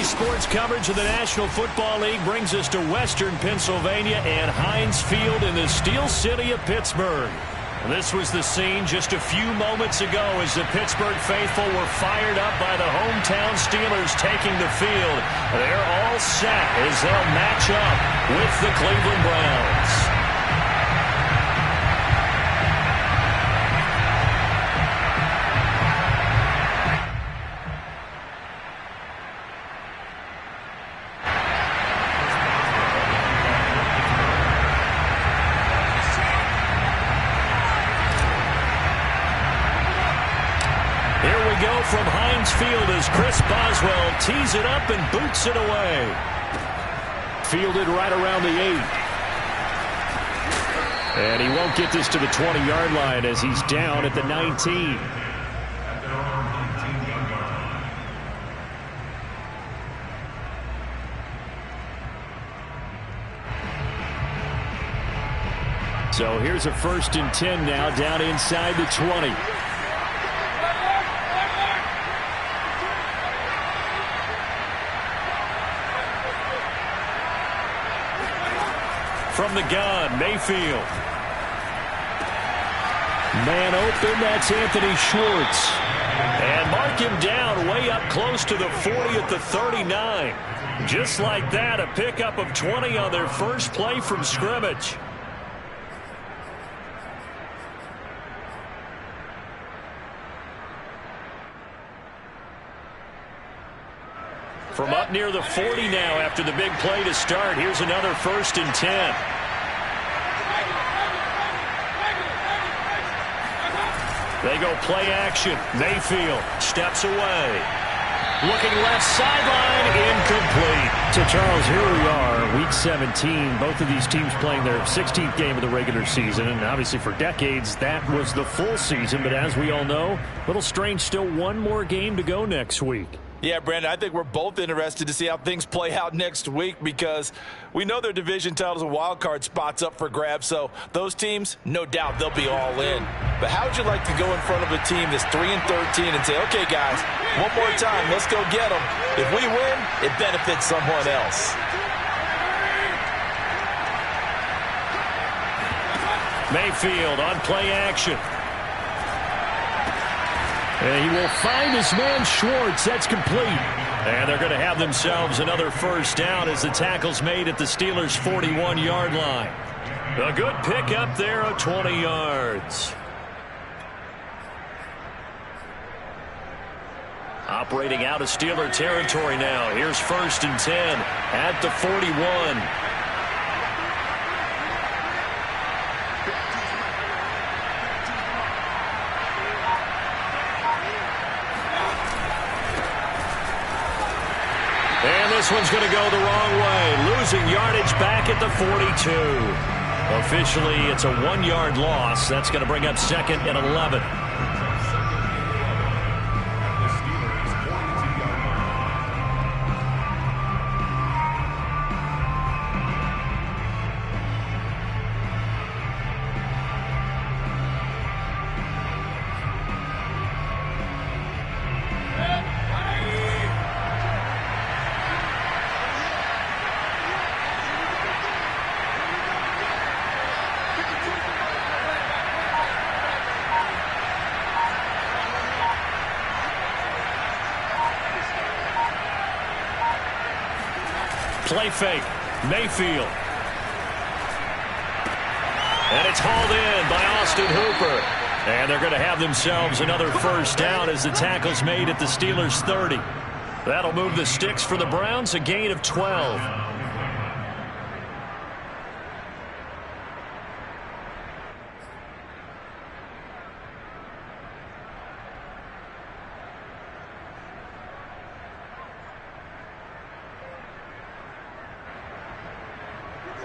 Sports coverage of the National Football League brings us to Western Pennsylvania and Heinz Field in the Steel City of Pittsburgh. This was the scene just a few moments ago as the Pittsburgh faithful were fired up by the hometown Steelers taking the field. They're all set as they'll match up with the Cleveland Browns. From Heinz Field as Chris Boswell tees it up and boots it away. Fielded right around the 8. And he won't get this to the 20-yard line as he's down at the 19. So here's a 1st and 10 now down inside the 20. From the gun, Mayfield. Man open, that's Anthony Schwartz. And mark him down way up close to the 40 at the 39. Just like that, a pickup of 20 on their first play from scrimmage. From up near the 40 now after the big play to start. Here's another 1st and 10. They go play action. Mayfield steps away. Looking left sideline, incomplete. So, Charles, here we are, Week 17. Both of these teams playing their 16th game of the regular season. And obviously for decades, that was the full season. But as we all know, a little strange, still one more game to go next week. Yeah, Brandon, I think we're both interested to see how things play out next week because we know their division titles and wild card spots up for grabs. So those teams, no doubt, they'll be all in. But how would you like to go in front of a team that's 3-13 and say, okay, guys, one more time, let's go get them. If we win, it benefits someone else. Mayfield on play action. And he will find his man Schwartz. That's complete. And they're going to have themselves another 1st down as the tackle's made at the Steelers' 41-yard line. A good pickup there of 20 yards. Operating out of Steeler territory now. Here's 1st and 10 at the 41. And this one's going to go the wrong way. Losing yardage back at the 42. Officially, it's a 1-yard loss. That's going to bring up 2nd and 11. Play fake. Mayfield. And it's hauled in by Austin Hooper. And they're going to have themselves another 1st down as the tackle's made at the Steelers' 30. That'll move the sticks for the Browns, a gain of 12.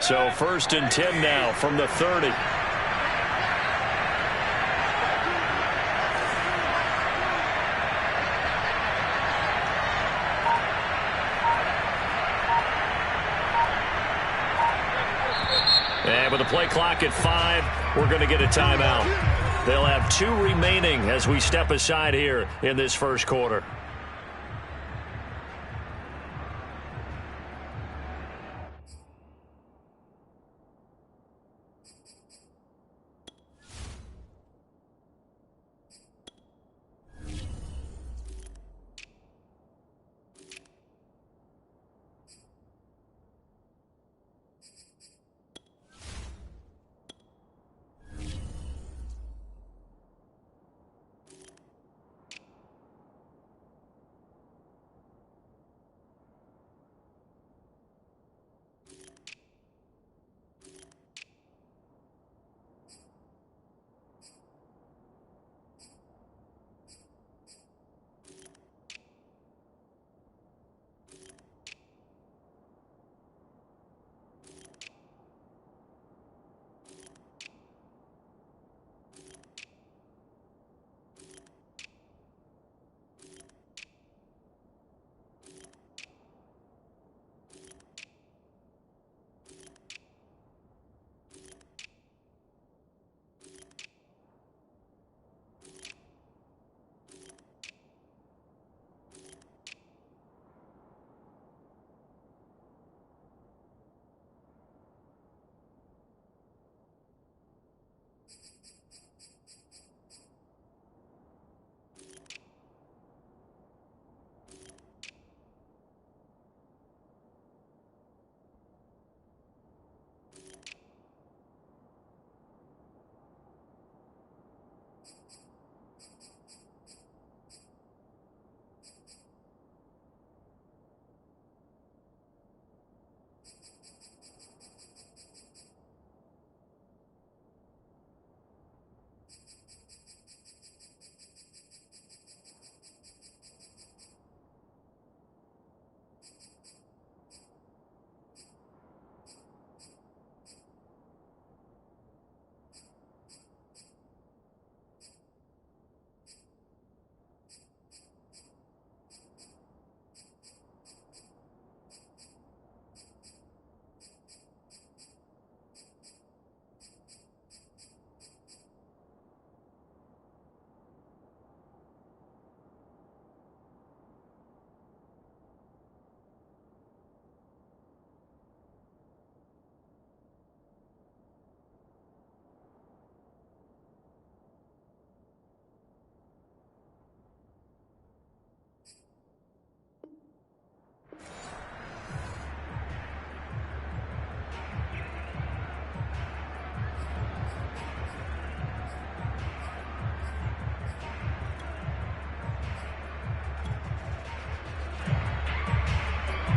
So 1st and 10 now from the 30. And with the play clock at 5, we're going to get a timeout. They'll have 2 remaining as we step aside here in this first quarter.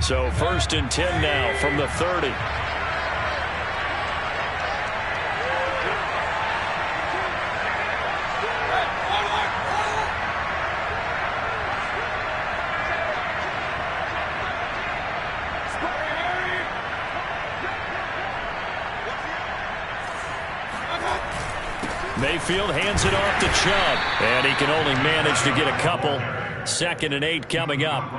So 1st and 10 now from the 30. Mayfield hands it off to Chubb, and he can only manage to get a couple. 2nd and 8 coming up.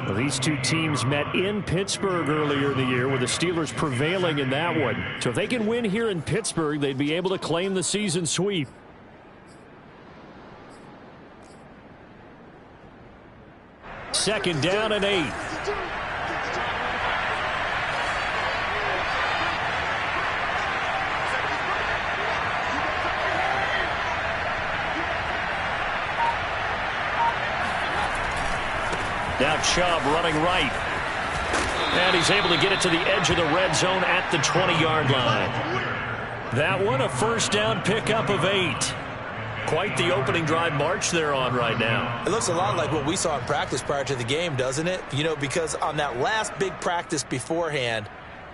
Well, these two teams met in Pittsburgh earlier in the year with the Steelers prevailing in that one. So if they can win here in Pittsburgh, they'd be able to claim the season sweep. Second down and 8. Now Chubb running right. And he's able to get it to the edge of the red zone at the 20-yard line. That one a first down pickup of 8. Quite the opening drive march they're on right now. It looks a lot like what we saw in practice prior to the game, doesn't it? You know, because on that last big practice beforehand,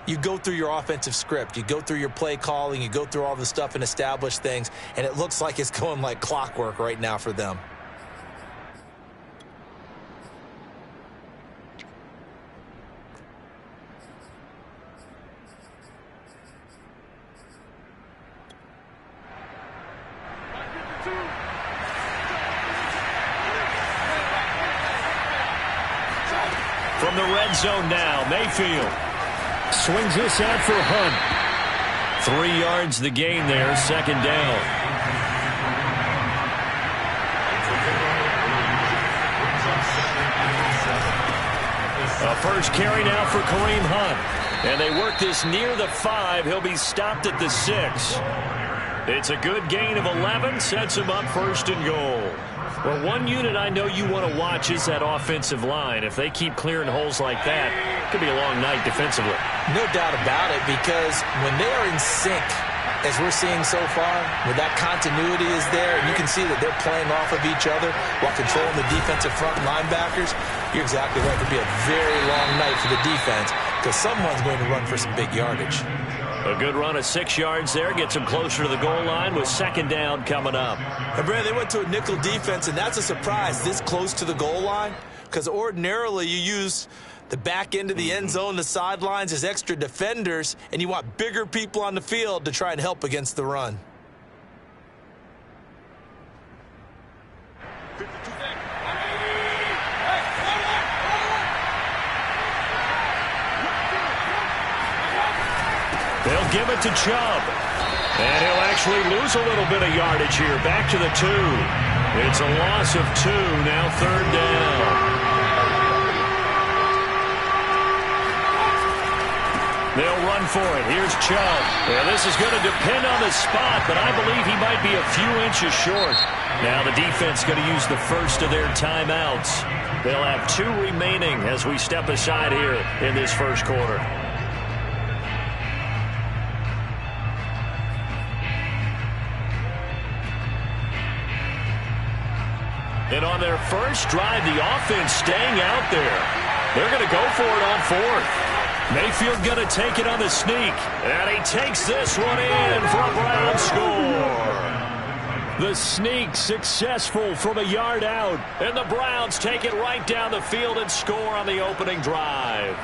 you go through your offensive script. You go through your play calling. You go through all the stuff and establish things. And it looks like it's going like clockwork right now for them. From the red zone now, Mayfield swings this out for Hunt. 3 yards the gain there, 2nd down. A first carry now for Kareem Hunt. And they work this near the 5. He'll be stopped at the 6. It's a good gain of 11, sets him up 1st and goal. Well, one unit I know you want to watch is that offensive line. If they keep clearing holes like that, it could be a long night defensively. No doubt about it, because when they are in sync, as we're seeing so far, where that continuity is there, and you can see that they're playing off of each other while controlling the defensive front linebackers, you're exactly right. It could be a very long night for the defense because someone's going to run for some big yardage. A good run of 6 yards there gets them closer to the goal line with 2nd down coming up. And Brad, they went to a nickel defense, and that's a surprise this close to the goal line, because ordinarily you use the back end of the end zone, the sidelines as extra defenders, and you want bigger people on the field to try and help against the run. They'll give it to Chubb. And he'll actually lose a little bit of yardage here. Back to the 2. It's a loss of 2. Now 3rd down. They'll run for it. Here's Chubb. Yeah, this is going to depend on the spot, but I believe he might be a few inches short. Now the defense going to use the first of their timeouts. They'll have 2 remaining as we step aside here in this first quarter. And on their first drive, the offense staying out there. They're going to go for it on 4th. Mayfield going to take it on the sneak. And he takes this one in for a Brown score. The sneak successful from a yard out. And the Browns take it right down the field and score on the opening drive.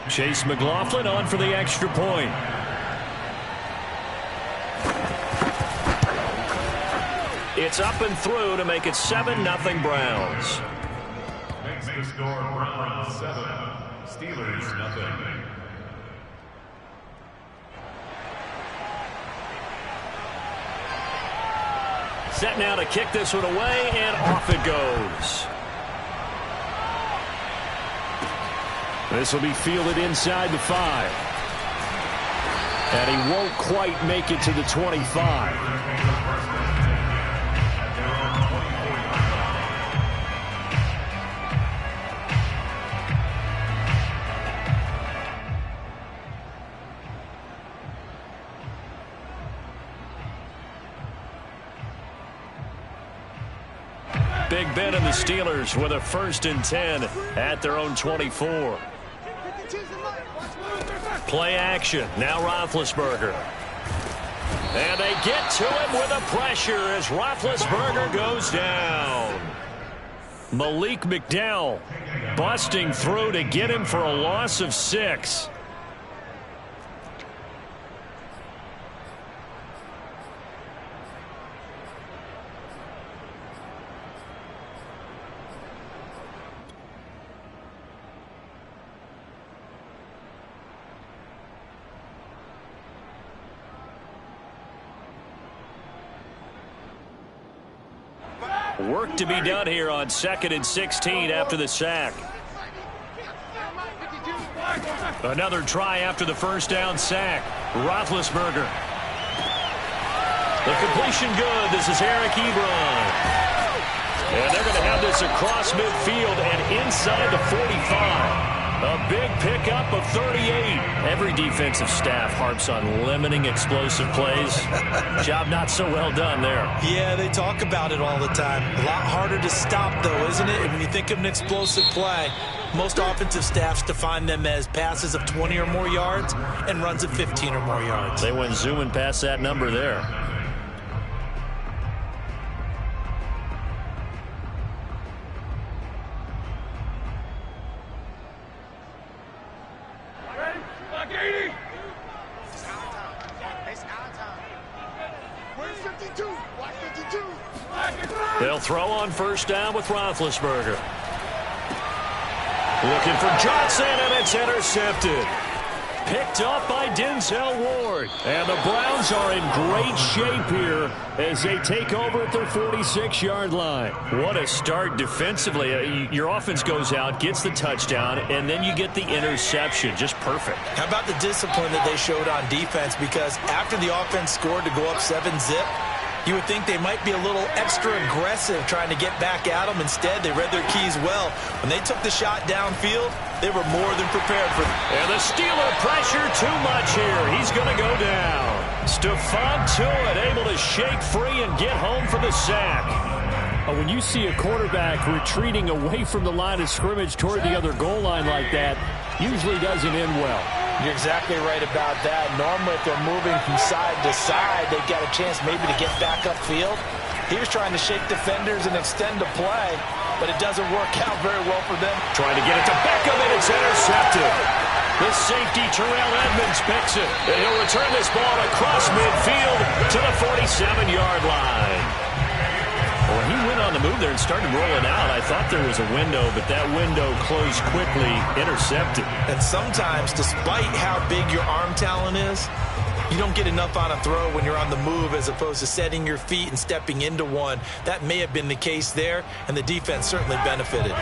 Chase McLaughlin on for the extra point. It's up and through to make it 7-0 Browns. Makes the score Browns 7, Steelers nothing. Set now to kick this one away, and off it goes. This will be fielded inside the 5. And he won't quite make it to the 25. Big Ben and the Steelers with a 1st and 10 at their own 24. Play action. Now Roethlisberger. And they get to him with the pressure as Roethlisberger goes down. Malik McDowell busting through to get him for a loss of 6. Work to be done here on 2nd and 16 after the sack. Another try after the 1st down sack. Roethlisberger. The completion good. This is Eric Ebron. And they're going to have this across midfield and inside the 45. A big pickup of 38. Every defensive staff harps on limiting explosive plays. Job not so well done there. Yeah, they talk about it all the time. A lot harder to stop, though, isn't it? And when you think of an explosive play, most offensive staffs define them as passes of 20 or more yards and runs of 15 or more yards. They went zooming past that number there. They'll throw on 1st down with Roethlisberger. Looking for Johnson, and it's intercepted. Picked up by Denzel Ward. And the Browns are in great shape here as they take over at their 46-yard line. What a start defensively. Your offense goes out, gets the touchdown, and then you get the interception. Just perfect. How about the discipline that they showed on defense? Because after the offense scored to go up 7-zip, you would think they might be a little extra aggressive trying to get back at them. Instead, they read their keys well. When they took the shot downfield, they were more than prepared for them. And the Steeler pressure too much here. He's going to go down. Stephon Tuitt able to shake free and get home for the sack. When you see a quarterback retreating away from the line of scrimmage toward the other goal line like that, usually doesn't end well. You're exactly right about that. Normally, if they're moving from side to side, they've got a chance maybe to get back upfield. He was trying to shake defenders and extend the play, but it doesn't work out very well for them. Trying to get it to Beckham, and it's intercepted. The safety, Terrell Edmonds, picks it. And he'll return this ball across midfield to the 47-yard line. When he went on the move there and started rolling out, I thought there was a window, but that window closed quickly, intercepted. And sometimes, despite how big your arm talent is, you don't get enough on a throw when you're on the move as opposed to setting your feet and stepping into one. That may have been the case there, and the defense certainly benefited.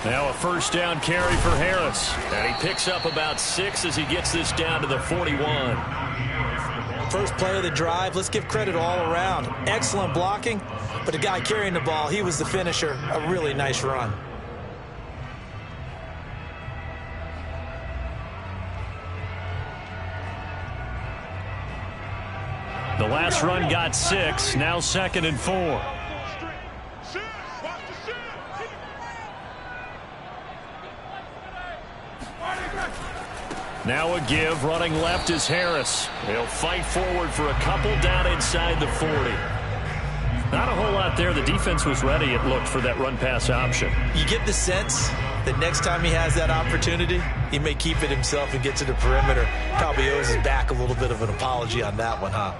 Now a 1st down carry for Harris. And he picks up about 6 as he gets this down to the 41. First play of the drive, let's give credit all around. Excellent blocking, but the guy carrying the ball, he was the finisher. A really nice run. The last run got 6, now 2nd and 4. Now a give, running left is Harris. He'll fight forward for a couple down inside the 40. Not a whole lot there. The defense was ready, it looked, for that run-pass option. You get the sense that next time he has that opportunity, he may keep it himself and get to the perimeter. Probably owes his back a little bit of an apology on that one, huh?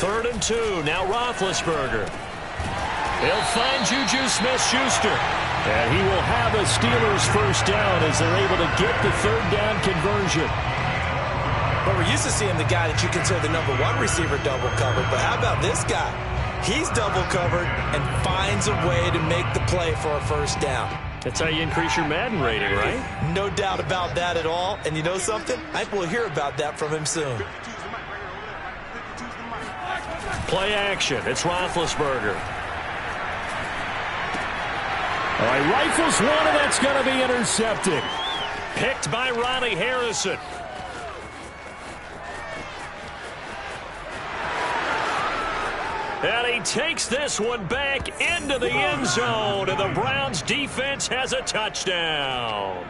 3rd and 2. Now Roethlisberger. He'll find Juju Smith-Schuster. And he will have a Steelers 1st down as they're able to get the 3rd down conversion. But we're used to seeing the guy that you consider the #1 receiver double covered. But how about this guy? He's double covered and finds a way to make the play for a 1st down. That's how you increase your Madden rating, right? No doubt about that at all. And you know something? I think we'll hear about that from him soon. Play action. It's Roethlisberger. All right, rifles one, and that's going to be intercepted. Picked by Ronnie Harrison. And he takes this one back into the end zone, and the Browns defense has a touchdown.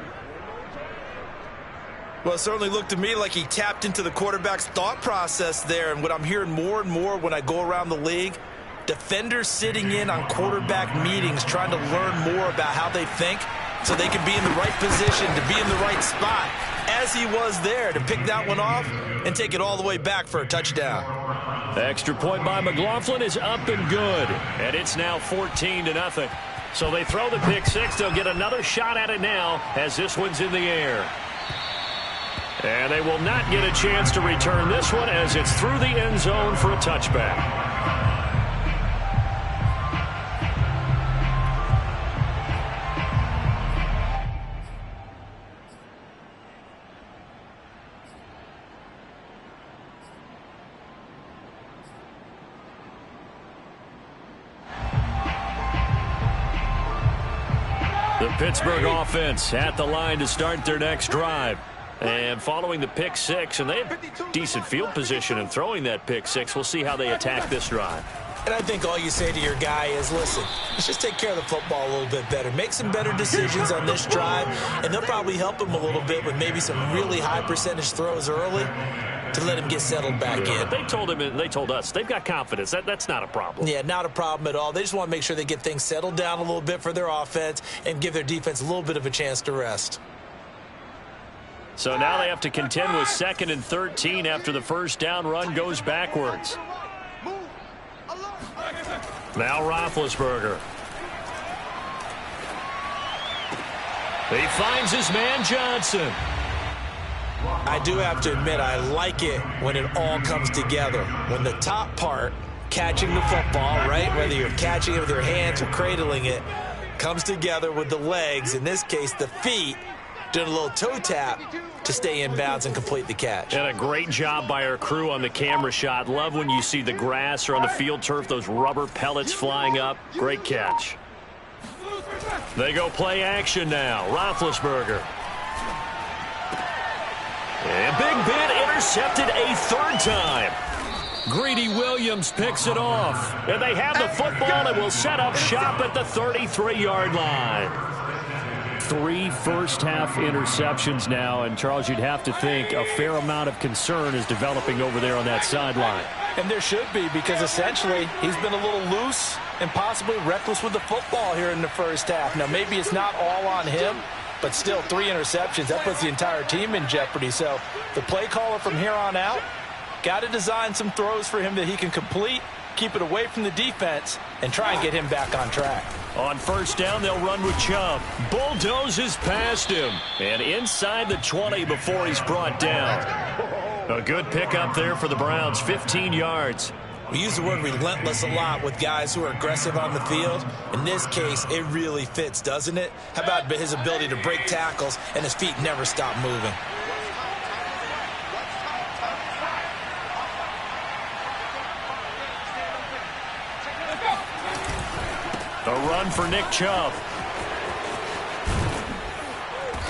Well, it certainly looked to me like he tapped into the quarterback's thought process there. And what I'm hearing more and more when I go around the league, defenders sitting in on quarterback meetings trying to learn more about how they think so they can be in the right position to be in the right spot, as he was there to pick that one off and take it all the way back for a touchdown. The extra point by McLaughlin is up and good, and it's now 14-0. So they throw the pick six. They'll get another shot at it now as this one's in the air. And they will not get a chance to return this one as it's through the end zone for a touchback. The Pittsburgh offense at the line to start their next drive. And following the pick six, and they have decent field position in throwing that pick six. We'll see how they attack this drive. And I think all you say to your guy is, listen, let's just take care of the football a little bit better. Make some better decisions on this drive, and they'll probably help him a little bit with maybe some really high percentage throws early to let him get settled back in. They told him, and they told us, they've got confidence. That's not a problem. Yeah, not a problem at all. They just want to make sure they get things settled down a little bit for their offense and give their defense a little bit of a chance to rest. So now they have to contend with 2nd and 13 after the first down run goes backwards. Now Roethlisberger. He finds his man Johnson. I do have to admit, I like it when it all comes together. When the top part, catching the football, right, whether you're catching it with your hands or cradling it, comes together with the legs, in this case the feet, doing a little toe tap to stay in bounds and complete the catch. And a great job by our crew on the camera shot. Love when you see the grass or on the field turf, those rubber pellets flying up. Great catch. They go play action now. Roethlisberger. And Big Ben intercepted a third time. Greedy Williams picks it off. And they have the football and will set up shop at the 33-yard line. 3 first-half interceptions now, and Charles, you'd have to think a fair amount of concern is developing over there on that sideline. And there should be, because essentially he's been a little loose and possibly reckless with the football here in the first half. Now, maybe it's not all on him, but still 3 interceptions. That puts the entire team in jeopardy. So the play caller from here on out got to design some throws for him that he can complete, keep it away from the defense, and try and get him back on track. On first down, they'll run with Chubb. Bulldozes past him. And inside the 20 before he's brought down. A good pickup there for the Browns, 15 yards. We use the word relentless a lot with guys who are aggressive on the field. In this case, it really fits, doesn't it? How about his ability to break tackles and his feet never stop moving? A run for Nick Chubb.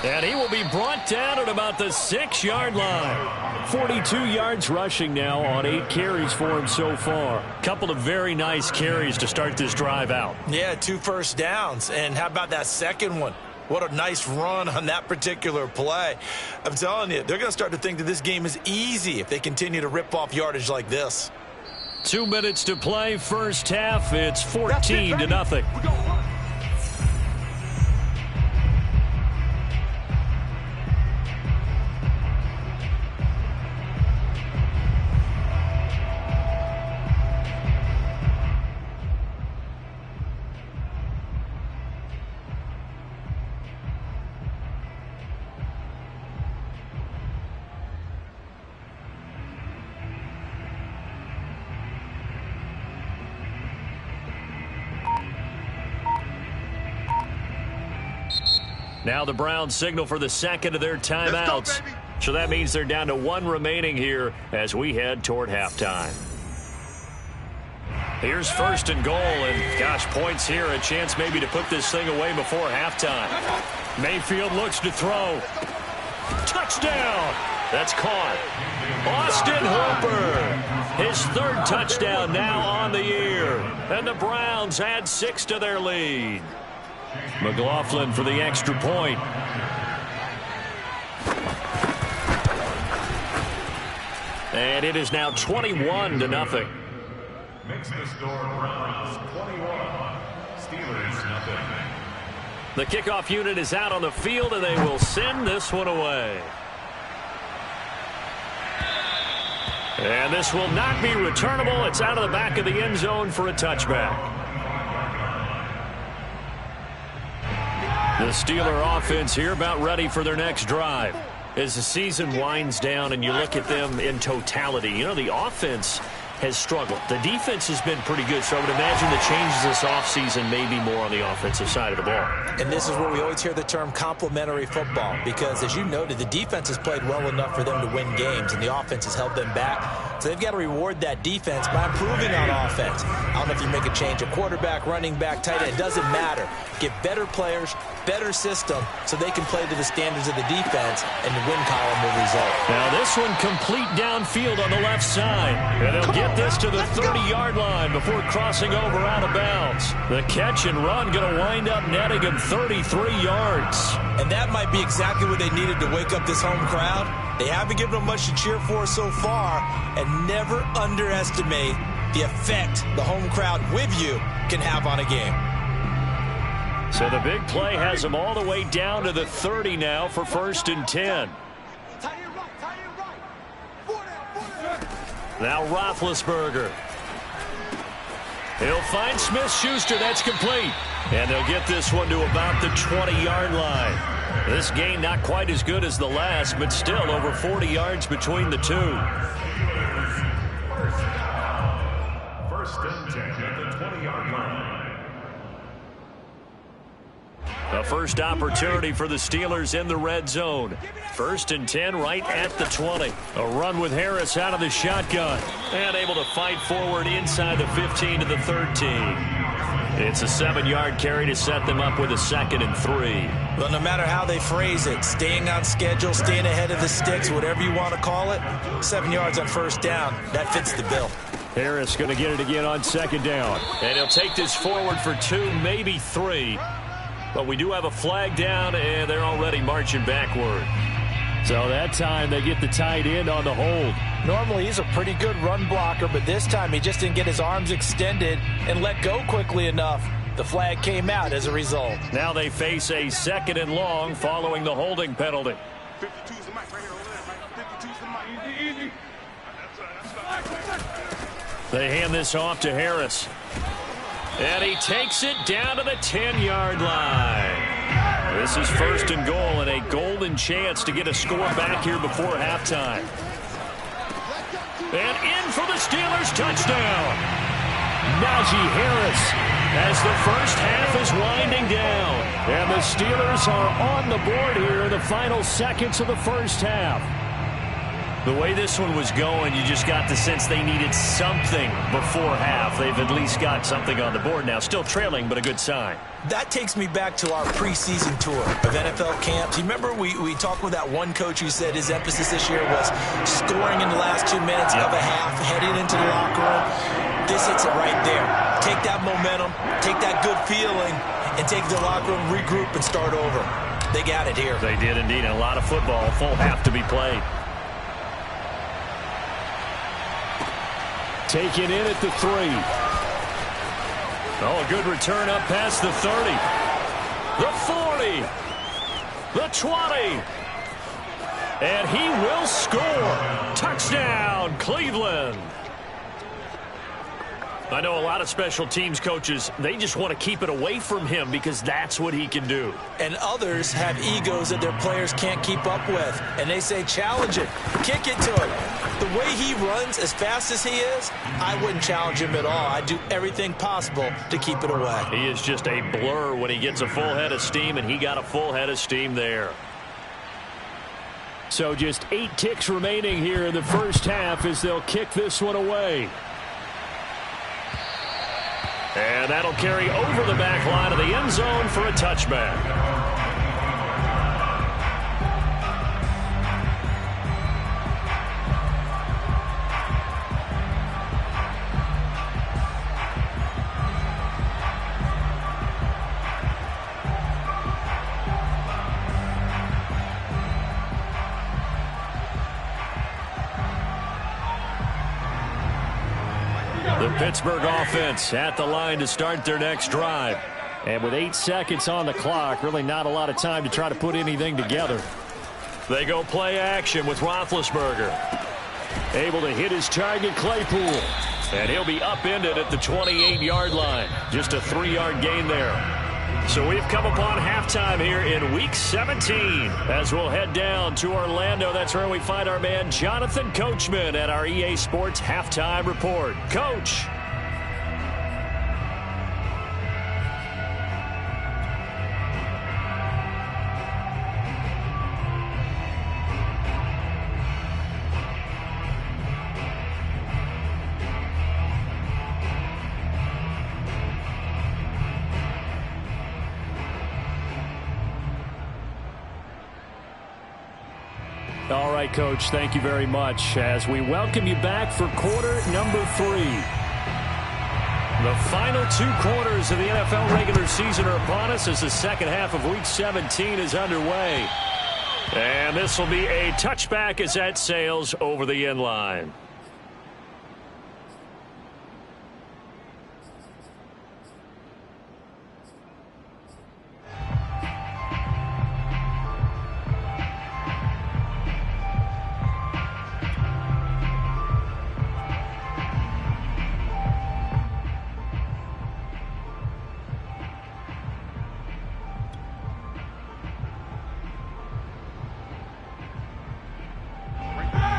And he will be brought down at about the 6-yard line. 42 yards rushing now on 8 carries for him so far. Couple of very nice carries to start this drive out. Yeah, 2 first downs. And how about that second one? What a nice run on that particular play. I'm telling you, they're going to start to think that this game is easy if they continue to rip off yardage like this. 2 minutes to play, first half. It's 14-0. Now the Browns signal for the second of their timeouts. So that means they're down to one remaining here as we head toward halftime. Here's first and goal, and gosh, points here, a chance maybe to put this thing away before halftime. Mayfield looks to throw. Touchdown! That's caught. Austin Hooper, his third touchdown now on the year. And the Browns add 6 to their lead. McLaughlin for the extra point. And it is now 21-0. Makes the score Browns 21, Steelers nothing. The kickoff unit is out on the field, and they will send this one away. And this will not be returnable. It's out of the back of the end zone for a touchback. The Steeler offense here about ready for their next drive. As the season winds down and you look at them in totality, you know, the offense has struggled. The defense has been pretty good, so I would imagine the changes this offseason may be more on the offensive side of the ball. And this is where we always hear the term complementary football, because as you noted, the defense has played well enough for them to win games, and the offense has held them back. So they've got to reward that defense by improving on offense. I don't know if you make a change at quarterback, running back, tight end. It doesn't matter. Get better players, better system, so they can play to the standards of the defense, and the win column will result. Now this one complete downfield on the left side. And they'll get this to the 30-yard line before crossing over out of bounds. The catch and run going to wind up netting him 33 yards. And that might be exactly what they needed to wake up this home crowd. They haven't given them much to cheer for so far, and never underestimate the effect the home crowd with you can have on a game. So the big play has them all the way down to the 30 now for first and 10. Now Roethlisberger. He'll find Smith-Schuster. That's complete. And they'll get this one to about the 20-yard line. This gain not quite as good as the last, but still over 40 yards between the two. First and 10 at the 20-yard line. A first opportunity for the Steelers in the red zone. First and 10 right at the 20. A run with Harris out of the shotgun. And able to fight forward inside the 15 to the 13. It's a 7-yard carry to set them up with a 2nd and 3. Well, no matter how they phrase it, staying on schedule, staying ahead of the sticks, whatever you want to call it, 7 yards on first down, that fits the bill. Harris going to get it again on 2nd down. And he'll take this forward for 2, maybe 3. But we do have a flag down, and they're already marching backward. So that time they get the tight end on the hold. Normally he's a pretty good run blocker, but this time he just didn't get his arms extended and let go quickly enough. The flag came out as a result. Now they face a 2nd and long following the holding penalty. 52's the mic right here over there, Mike. 52's the mic. Easy. They hand this off to Harris. And he takes it down to the 10-yard line. This is first and goal and a golden chance to get a score back here before halftime. And in for the Steelers touchdown. Najee Harris as the first half is winding down. And the Steelers are on the board here in the final seconds of the first half. The way this one was going, you just got the sense they needed something before half. They've at least got something on the board now. Still trailing, but a good sign. That takes me back to our preseason tour of NFL camps. You remember we talked with that one coach who said his emphasis this year was scoring in the last 2 minutes of a half, heading into the locker room. This hits it right there. Take that momentum, take that good feeling, and take the locker room, regroup, and start over. They got it here. They did indeed. A lot of football, full half to be played. Taken in at the 3. Oh, a good return up past the 30. The 40. The 20. And he will score. Touchdown, Cleveland. I know a lot of special teams coaches, they just want to keep it away from him because that's what he can do. And others have egos that their players can't keep up with. And they say, challenge it, kick it to him. The way he runs as fast as he is, I wouldn't challenge him at all. I'd do everything possible to keep it away. He is just a blur when he gets a full head of steam, and he got a full head of steam there. So just 8 ticks remaining here in the first half as they'll kick this one away. And that'll carry over the back line of the end zone for a touchback. The Pittsburgh offense at the line to start their next drive. And with 8 seconds on the clock, really not a lot of time to try to put anything together. They go play action with Roethlisberger. Able to hit his target, Claypool. And he'll be upended at the 28-yard line. Just a 3-yard gain there. So we've come upon halftime here in Week 17 as we'll head down to Orlando. That's where we find our man Jonathan Coachman at our EA Sports Halftime Report. Coach. All right, Coach, thank you very much as we welcome you back for quarter number 3. The final 2 quarters of the NFL regular season are upon us as the second half of Week 17 is underway. And this will be a touchback as that sails over the end line.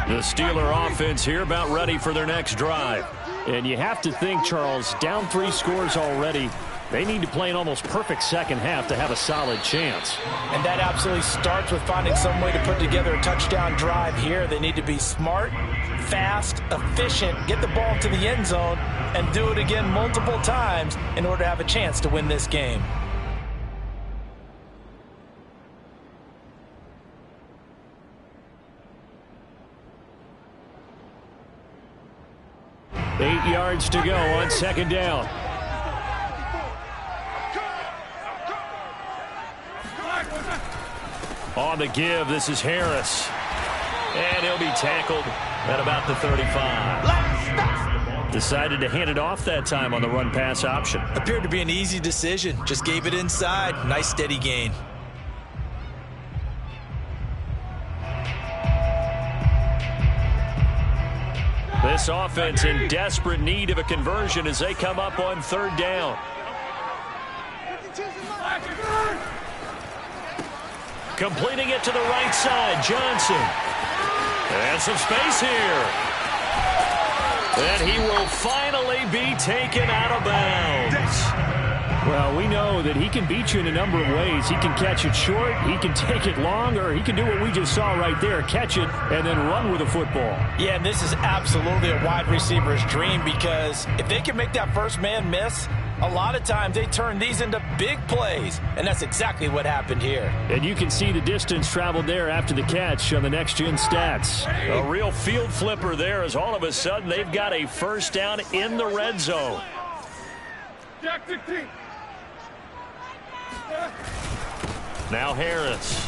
The Steeler offense here about ready for their next drive. And you have to think, Charles, down 3 scores already. They need to play an almost perfect second half to have a solid chance. And that absolutely starts with finding some way to put together a touchdown drive here. They need to be smart, fast, efficient, get the ball to the end zone, and do it again multiple times in order to have a chance to win this game. Eight yards to go on second down. On the give, this is Harris. And he'll be tackled at about the 35. Decided to hand it off that time on the run-pass option. Appeared to be an easy decision. Just gave it inside. Nice steady gain. This offense in desperate need of a conversion as they come up on third down. Completing it to the right side, Johnson. And some space here. And he will finally be taken out of bounds. Well, we know that he can beat you in a number of ways. He can catch it short, he can take it long, or he can do what we just saw right there, catch it and then run with the football. Yeah, and this is absolutely a wide receiver's dream because if they can make that first man miss, a lot of times they turn these into big plays, and that's exactly what happened here. And you can see the distance traveled there after the catch on the next-gen stats. A real field flipper there as all of a sudden they've got a first down in the red zone. Now Harris.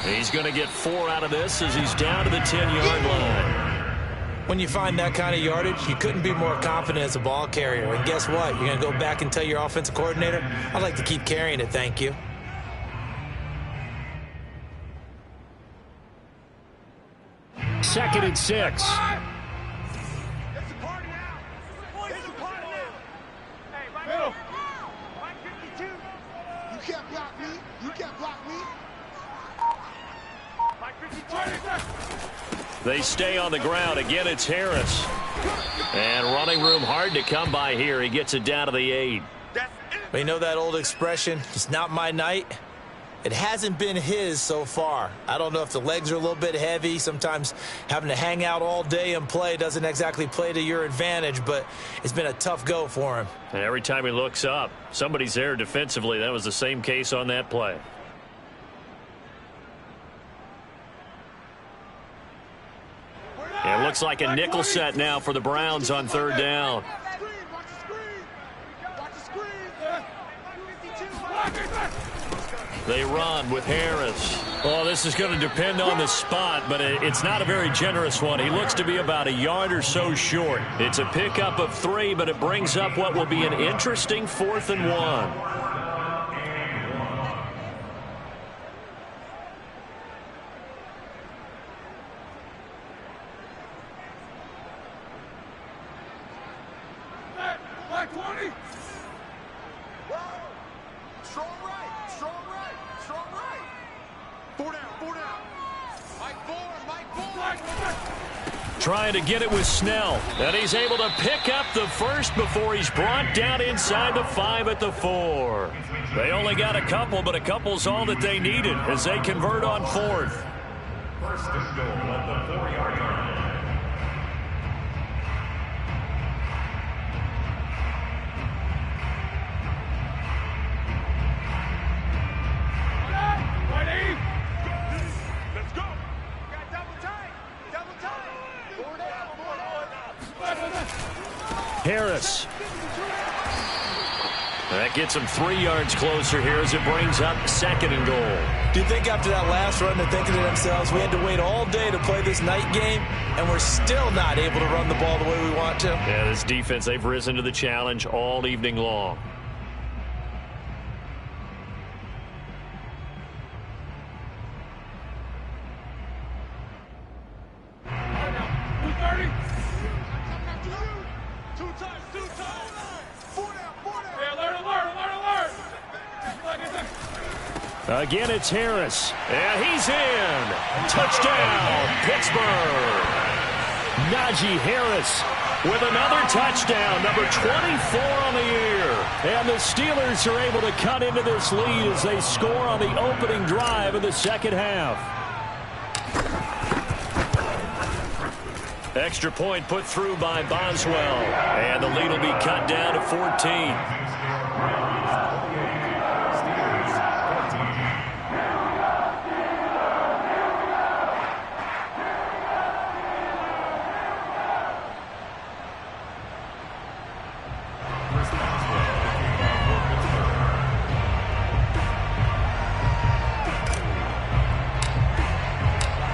He's going to get 4 out of this as he's down to the 10-yard line. When you find that kind of yardage, you couldn't be more confident as a ball carrier. And guess what? You're going to go back and tell your offensive coordinator, I'd like to keep carrying it, thank you. Second and 6. They stay on the ground. Again, it's Harris. And running room hard to come by here. He gets it down to the 8. You know that old expression, it's not my night? It hasn't been his so far. I don't know if the legs are a little bit heavy. Sometimes having to hang out all day and play doesn't exactly play to your advantage, but it's been a tough go for him. And every time he looks up, somebody's there defensively. That was the same case on that play. It looks like a nickel set now for the Browns on third down. They run with Harris. Well, this is going to depend on the spot, but it's not a very generous one. He looks to be about a yard or so short. It's a pickup of 3, but it brings up what will be an interesting 4th and 1. Trying to get it with Snell. And he's able to pick up the first before he's brought down inside the 5 at the 4. They only got a couple, but a couple's all that they needed as they convert on 4th. First and goal at the 4-yard line. Harris. That gets him 3 yards closer here as it brings up 2nd and goal. Do you think after that last run they're thinking to themselves, we had to wait all day to play this night game, and we're still not able to run the ball the way we want to? Yeah, this defense, they've risen to the challenge all evening long. Again, it's Harris. And he's in. Touchdown, Pittsburgh. Najee Harris with another touchdown, number 24 on the year. And the Steelers are able to cut into this lead as they score on the opening drive of the second half. Extra point put through by Boswell. And the lead will be cut down to 14.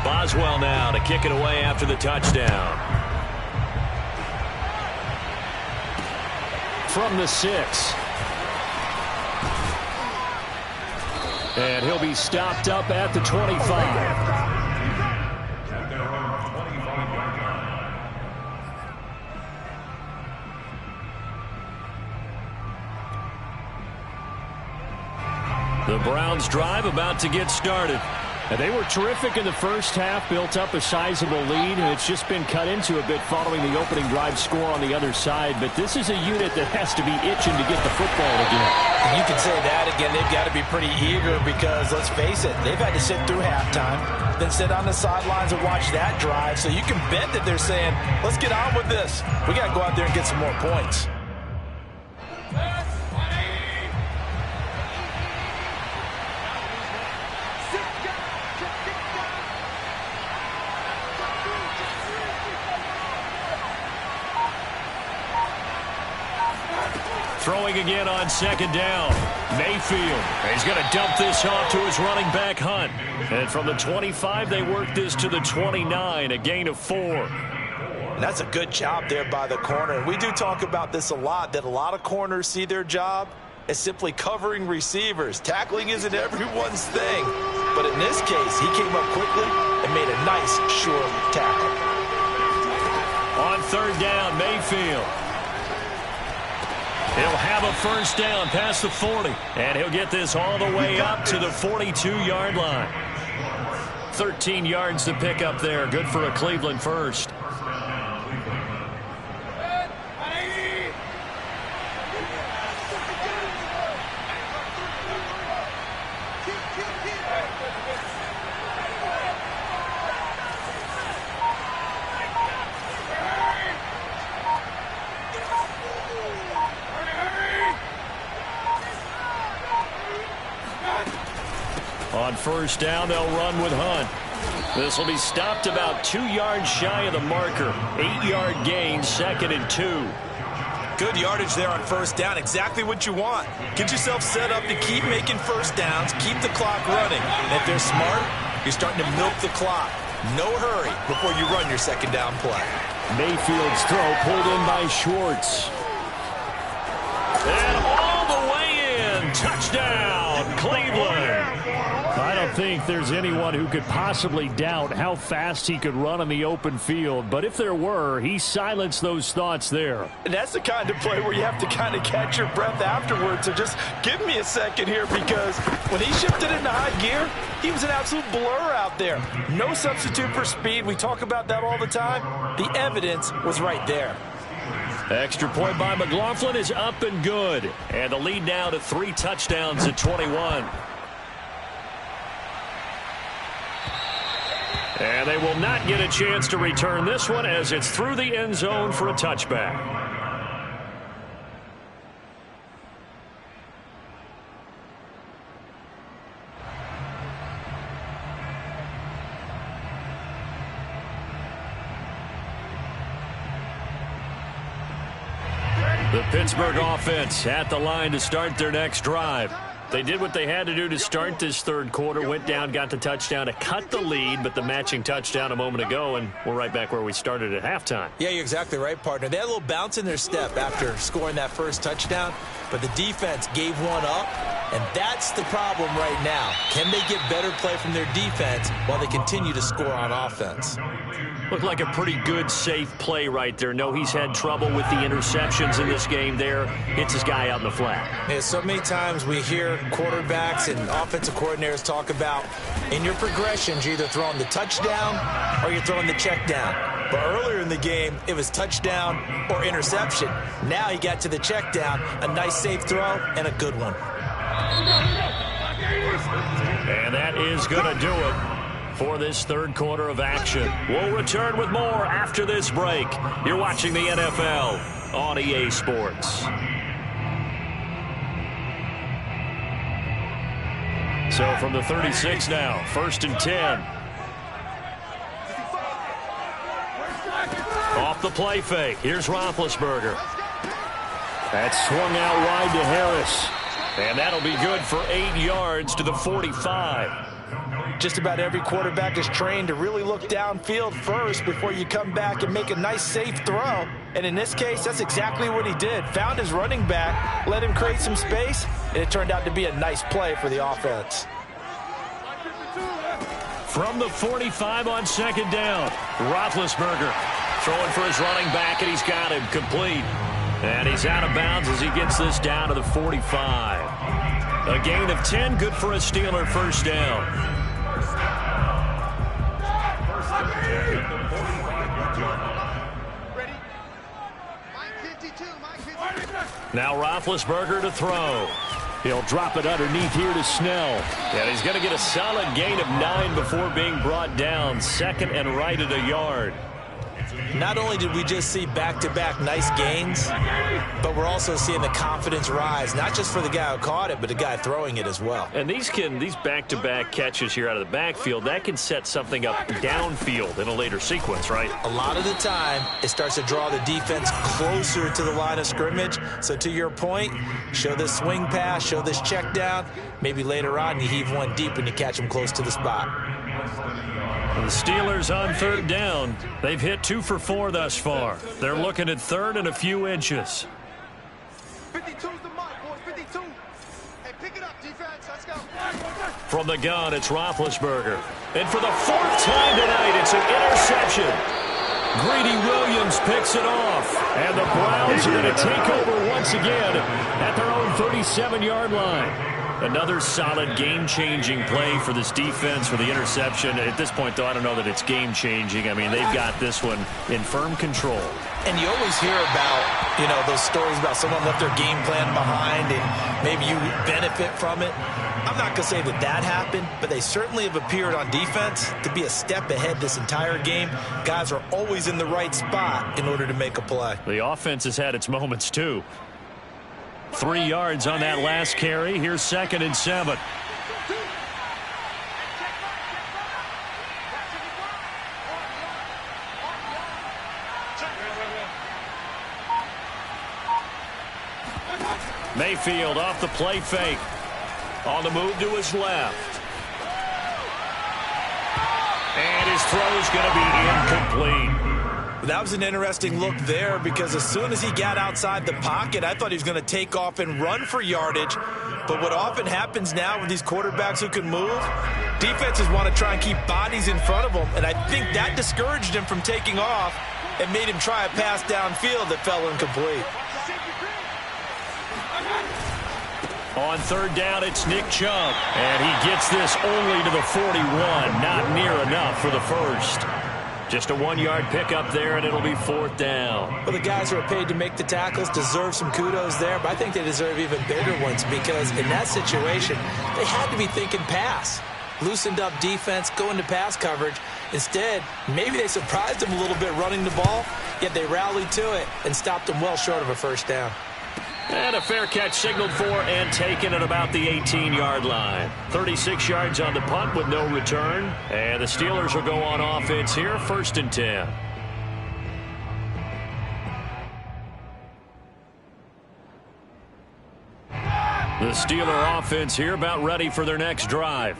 Boswell now to kick it away after the touchdown. From the 6. And he'll be stopped up at the 25. The Browns drive about to get started. And they were terrific in the first half, built up a sizable lead, and it's just been cut into a bit following the opening drive score on the other side. But this is a unit that has to be itching to get the football again. You can say that again. They've got to be pretty eager because, let's face it, they've had to sit through halftime, then sit on the sidelines and watch that drive. So you can bet that they're saying, let's get on with this. We got to go out there and get some more points. Throwing again on second down. Mayfield. He's going to dump this off to his running back, Hunt. And from the 25, they work this to the 29, a gain of 4. And that's a good job there by the corner. We do talk about this a lot, that a lot of corners see their job as simply covering receivers. Tackling isn't everyone's thing. But in this case, he came up quickly and made a nice, sure tackle. On third down, Mayfield. He'll have a first down past the 40. And he'll get this all the way up to the 42-yard line. 13 yards to pick up there. Good for a Cleveland first. On first down, they'll run with Hunt. This will be stopped about 2 yards shy of the marker. 8-yard gain, 2nd and 2. Good yardage there on first down. Exactly what you want. Get yourself set up to keep making first downs, keep the clock running. And if they're smart, you're starting to milk the clock. No hurry before you run your second down play. Mayfield's throw pulled in by Schwartz. And all the way in. Touchdown, Cleveland. I don't think there's anyone who could possibly doubt how fast he could run on the open field. But if there were, he silenced those thoughts there. And that's the kind of play where you have to kind of catch your breath afterwards. So just give me a second here, because when he shifted into high gear, he was an absolute blur out there. No substitute for speed. We talk about that all the time. The evidence was right there. Extra point by McLaughlin is up and good. And the lead now to 3 touchdowns at 21. And they will not get a chance to return this one, as it's through the end zone for a touchback. The Pittsburgh offense at the line to start their next drive. They did what they had to do to start this third quarter, went down, got the touchdown to cut the lead, but the matching touchdown a moment ago, and we're right back where we started at halftime. Yeah, you're exactly right, partner. They had a little bounce in their step after scoring that first touchdown, but the defense gave one up, and that's the problem right now. Can they get better play from their defense while they continue to score on offense? Looked like a pretty good, safe play right there. No, he's had trouble with the interceptions in this game there. Hits his guy out in the flat. Yeah, so many times we hear quarterbacks and offensive coordinators talk about in your progressions, you're either throwing the touchdown or you're throwing the check down. But earlier in the game, it was touchdown or interception. Now he got to the check down, a nice safe throw, and a good one. And that is going to do it for this third quarter of action. We'll return with more after this break. You're watching the NFL on EA Sports. So from the 36 now, 1st and 10. Off the play fake. Here's Roethlisberger. That's swung out wide to Harris. And that'll be good for 8 yards to the 45. Just about every quarterback is trained to really look downfield first before you come back and make a nice, safe throw. And in this case, that's exactly what he did. Found his running back, let him create some space, and it turned out to be a nice play for the offense. From the 45 on 2nd down, Roethlisberger throwing for his running back, and he's got him complete. And he's out of bounds as he gets this down to the 45. A gain of 10, good for a Steeler first down. Now Roethlisberger to throw. He'll drop it underneath here to Snell. And he's going to get a solid gain of 9 before being brought down. 2nd and right at a yard. Not only did we just see back-to-back nice gains, but we're also seeing the confidence rise, not just for the guy who caught it, but the guy throwing it as well. And these back-to-back catches here out of the backfield, that can set something up downfield in a later sequence, right? A lot of the time, it starts to draw the defense closer to the line of scrimmage. So to your point, show this swing pass, show this check down. Maybe later on you heave one deep when you catch them close to the spot. The Steelers on 3rd down. They've hit 2 for 4 thus far. They're looking at 3rd and a few inches. 52's the mark, boys. 52. Hey, pick it up, defense. Let's go. From the gun, it's Roethlisberger. And for the 4th time tonight, it's an interception. Greedy Williams picks it off. And the Browns are going to take over once again at their own 37-yard line. Another solid game-changing play for this defense for the interception. At this point, though, I don't know that it's game-changing. I mean, they've got this one in firm control. And you always hear about, those stories about someone left their game plan behind and maybe you benefit from it. I'm not going to say that happened, but they certainly have appeared on defense to be a step ahead this entire game. Guys are always in the right spot in order to make a play. The offense has had its moments, too. 3 yards on that last carry. Here's 2nd and 7. Mayfield off the play fake. On the move to his left. And his throw is going to be incomplete. That was an interesting look there because as soon as he got outside the pocket, I thought he was going to take off and run for yardage. But what often happens now with these quarterbacks who can move, defenses want to try and keep bodies in front of them. And I think that discouraged him from taking off and made him try a pass downfield that fell incomplete. On 3rd down, it's Nick Chubb. And he gets this only to the 41. Not near enough for the first. Just a 1-yard pickup there, and it'll be 4th down. Well, the guys who are paid to make the tackles deserve some kudos there, but I think they deserve even bigger ones because in that situation, they had to be thinking pass. Loosened up defense, going to pass coverage. Instead, maybe they surprised them a little bit running the ball, yet they rallied to it and stopped them well short of a first down. And a fair catch signaled for and taken at about the 18-yard line. 36 yards on the punt with no return. And the Steelers will go on offense here, 1st and 10. The Steeler offense here about ready for their next drive.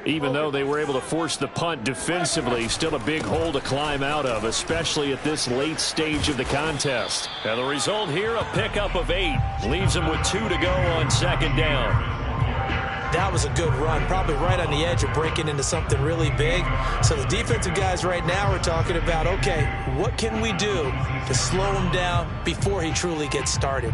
Even though they were able to force the punt defensively, still a big hole to climb out of, especially at this late stage of the contest. And the result here, a pickup of 8. Leaves them with 2 to go on 2nd down. That was a good run, probably right on the edge of breaking into something really big. So the defensive guys right now are talking about, okay, what can we do to slow him down before he truly gets started?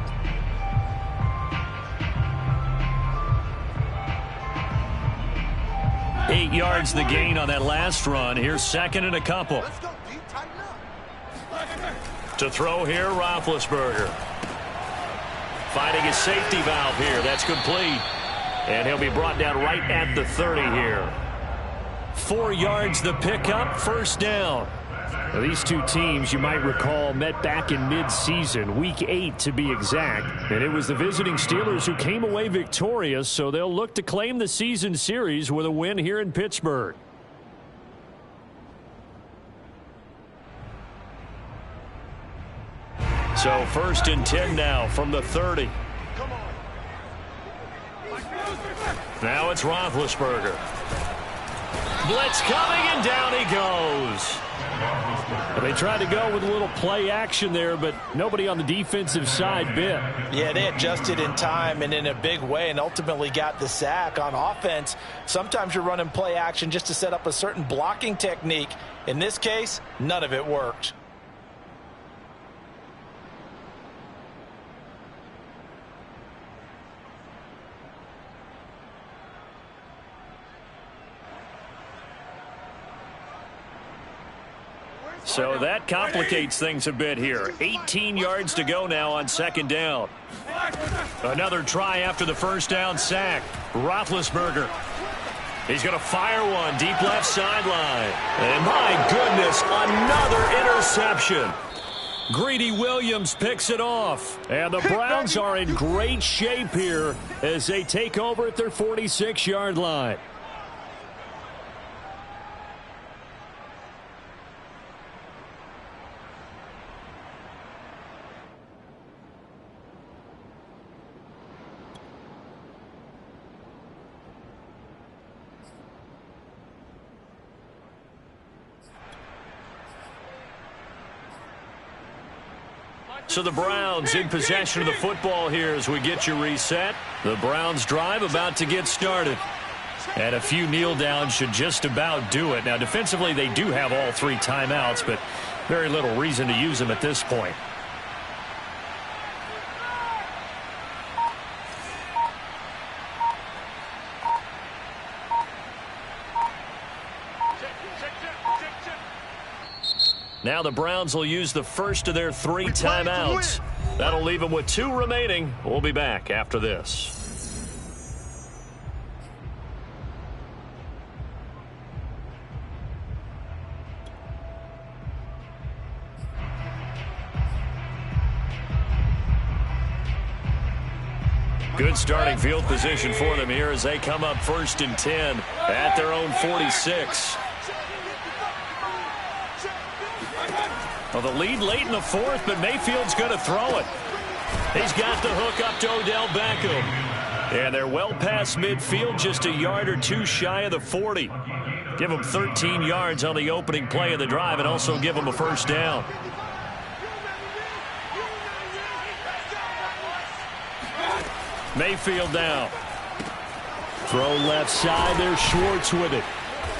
Eight yards the gain on that last run. Here's 2nd and a couple. To throw here, Roethlisberger. Finding his safety valve here. That's complete. And he'll be brought down right at the 30 here. 4 yards the pickup, 1st down. Now, these two teams, you might recall, met back in mid-season, week 8 to be exact. And it was the visiting Steelers who came away victorious, so they'll look to claim the season series with a win here in Pittsburgh. So 1st and 10 now from the 30. Now it's Roethlisberger. Blitz coming, and down he goes. They tried to go with a little play action there, but nobody on the defensive side bit. Yeah, they adjusted in time and in a big way and ultimately got the sack. On offense, sometimes you're running play action just to set up a certain blocking technique. In this case, none of it worked. So that complicates things a bit here. 18 yards to go now on 2nd down. Another try after the 1st down sack. Roethlisberger. He's going to fire one deep left sideline. And my goodness, another interception. Greedy Williams picks it off. And the Browns are in great shape here as they take over at their 46-yard line. So the Browns in possession of the football here as we get you reset. The Browns drive about to get started. And a few kneel downs should just about do it. Now defensively they do have all 3 timeouts, but very little reason to use them at this point. Now the Browns will use the first of their 3 timeouts. That'll leave them with 2 remaining. We'll be back after this. Good starting field position for them here as they come up 1st and 10 at their own 46. Well, the lead late in the 4th, but Mayfield's going to throw it. He's got the hook up to Odell Beckham. And they're well past midfield, just a yard or 2 shy of the 40. Give them 13 yards on the opening play of the drive and also give them a 1st down. Mayfield now. Throw left side. There's Schwartz with it.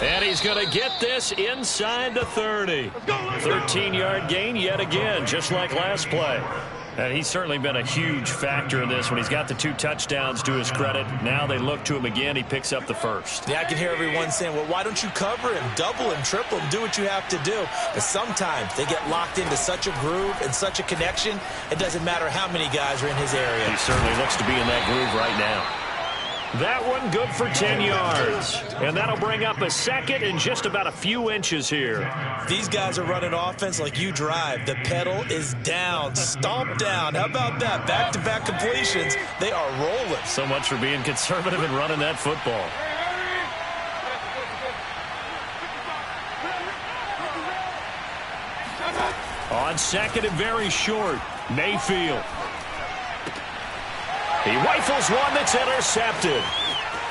And he's going to get this inside the 30. 13-yard gain yet again, just like last play. And he's certainly been a huge factor in this when he's got the 2 touchdowns to his credit. Now they look to him again. He picks up the 1st. Yeah, I can hear everyone saying, well, why don't you cover him, double him, triple him, do what you have to do. But sometimes they get locked into such a groove and such a connection, it doesn't matter how many guys are in his area. He certainly looks to be in that groove right now. That one good for 10 yards. And that'll bring up a 2nd and just about a few inches here. These guys are running offense like you drive. The pedal is down, stomp down. How about that? Back-to-back completions. They are rolling. So much for being conservative and running that football. On 2nd and very short, Mayfield. He rifles one that's intercepted.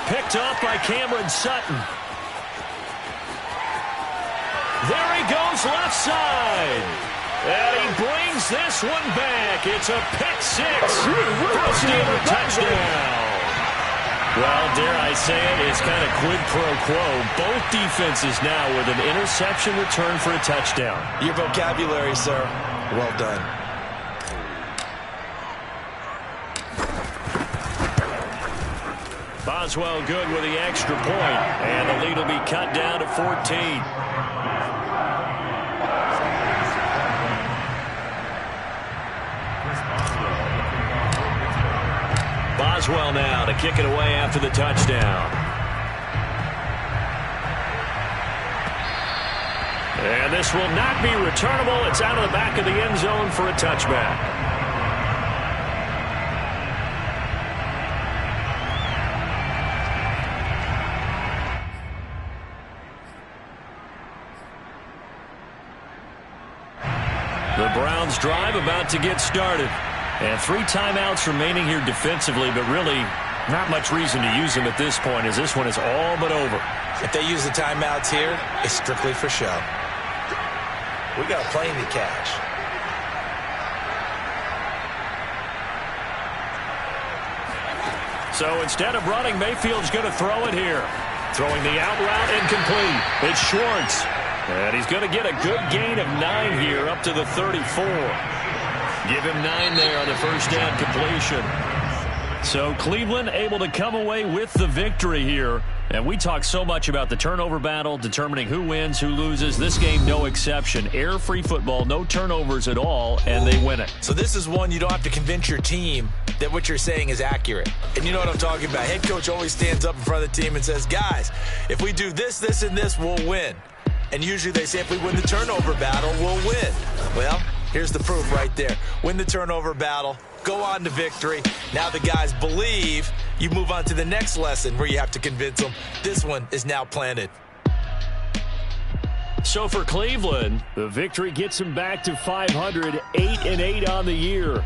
Picked up by Cameron Sutton. There he goes left side. And he brings this one back. It's a pick 6 for a Steeler touchdown. Well, dare I say it, it's kind of quid pro quo. Both defenses now with an interception return for a touchdown. Your vocabulary, sir. Well done. Boswell good with the extra point, and the lead will be cut down to 14. Boswell now to kick it away after the touchdown. And this will not be returnable. It's out of the back of the end zone for a touchback. The Browns drive about to get started. And 3 timeouts remaining here defensively, but really not much reason to use them at this point as this one is all but over. If they use the timeouts here, it's strictly for show. We got a plane to catch. So instead of running, Mayfield's going to throw it here. Throwing the out route incomplete. It's Schwartz. And he's going to get a good gain of 9 here up to the 34. Give him 9 there on the 1st down completion. So Cleveland able to come away with the victory here. And we talk so much about the turnover battle, determining who wins, who loses. This game, no exception. Error-free football, no turnovers at all, and they win it. So this is one you don't have to convince your team that what you're saying is accurate. And you know what I'm talking about. Head coach always stands up in front of the team and says, guys, if we do this, this, and this, we'll win. And usually they say if we win the turnover battle, we'll win. Well, here's the proof right there. Win the turnover battle, go on to victory. Now the guys believe. You move on to the next lesson where you have to convince them. This one is now planted. So for Cleveland, the victory gets them back to 500, 8-8 on the year.